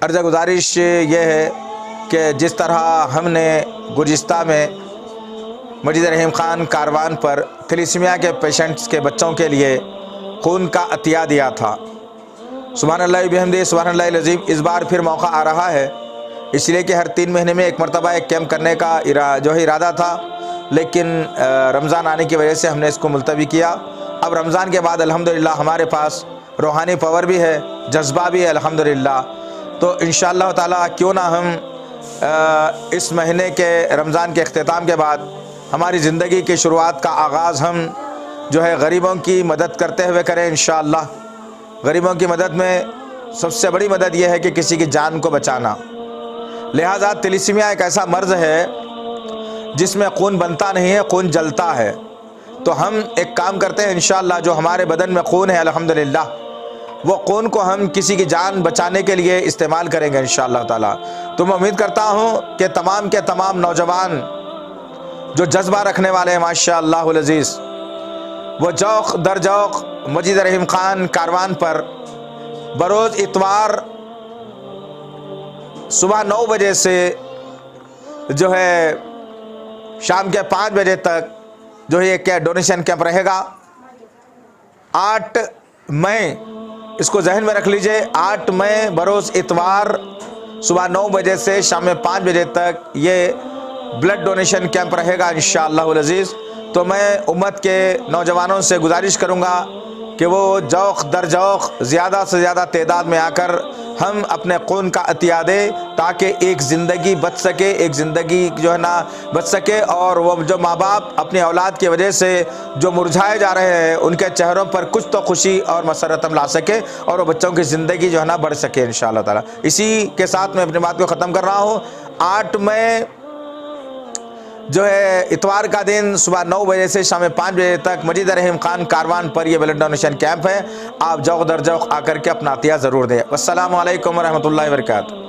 عرض گزارش یہ ہے کہ جس طرح ہم نے گزشتہ میں مسجد رحیم خان کاروان پر تھیلیسیمیا کے پیشنٹس کے بچوں کے لیے خون کا عطیہ دیا تھا، سبحان اللہ بحمدہ سبحان اللہ العظیم، اس بار پھر موقع آ رہا ہے، اس لیے کہ ہر 3 مہینے میں ایک مرتبہ ایک کیمپ کرنے کا ارادہ تھا، لیکن رمضان آنے کی وجہ سے ہم نے اس کو ملتوی کیا۔ اب رمضان کے بعد الحمدللہ ہمارے پاس روحانی پاور بھی ہے، جذبہ بھی ہے الحمدللہ، تو انشاءاللہ تعالیٰ کیوں نہ ہم اس مہینے کے رمضان کے اختتام کے بعد ہماری زندگی کی شروعات کا آغاز ہم جو ہے غریبوں کی مدد کرتے ہوئے کریں انشاءاللہ۔ غریبوں کی مدد میں سب سے بڑی مدد یہ ہے کہ کسی کی جان کو بچانا، لہذا تھیلیسیمیا ایک ایسا مرض ہے جس میں خون بنتا نہیں ہے، خون جلتا ہے، تو ہم ایک کام کرتے ہیں انشاءاللہ، جو ہمارے بدن میں خون ہے الحمدللہ، وہ خون کو ہم کسی کی جان بچانے کے لیے استعمال کریں گے انشاءاللہ تعالی۔ تو میں امید کرتا ہوں کہ تمام کے تمام نوجوان جو جذبہ رکھنے والے ہیں ماشاءاللہ العزیز، وہ جوق در جوق مسجد رحیم خان کاروان پر بروز اتوار صبح 9 بجے سے جو ہے شام کے 5 بجے تک جو ہے کہ ڈونیشن کیمپ رہے گا۔ 8 مئی اس کو ذہن میں رکھ لیجئے، 8 مئی بروز اتوار صبح 9 بجے سے شام میں 5 بجے تک یہ بلڈ ڈونیشن کیمپ رہے گا انشاءاللہ العزیز۔ تو میں امت کے نوجوانوں سے گزارش کروں گا کہ وہ جوق در جوق زیادہ سے زیادہ تعداد میں آ کر ہم اپنے خون کا عطیہ دیں، تاکہ ایک زندگی بچ سکے، ایک زندگی جو ہے نا بچ سکے، اور وہ جو ماں باپ اپنی اولاد کی وجہ سے جو مرجھائے جا رہے ہیں ان کے چہروں پر کچھ تو خوشی اور مسرت ہم لا سکے، اور وہ بچوں کی زندگی جو ہے نا بڑھ سکے انشاءاللہ تعالی۔ اسی کے ساتھ میں اپنی بات کو ختم کر رہا ہوں۔ 8 مئی جو ہے اتوار کا دن صبح 9 بجے سے شام 5 بجے تک مسجد رحیم خان کاروان پر یہ بلڈ ڈونیشن کیمپ ہے، آپ جوق در جوق آ کر کے اپنا عطیہ ضرور دیں۔ السلام علیکم ورحمۃ اللہ وبرکاتہ۔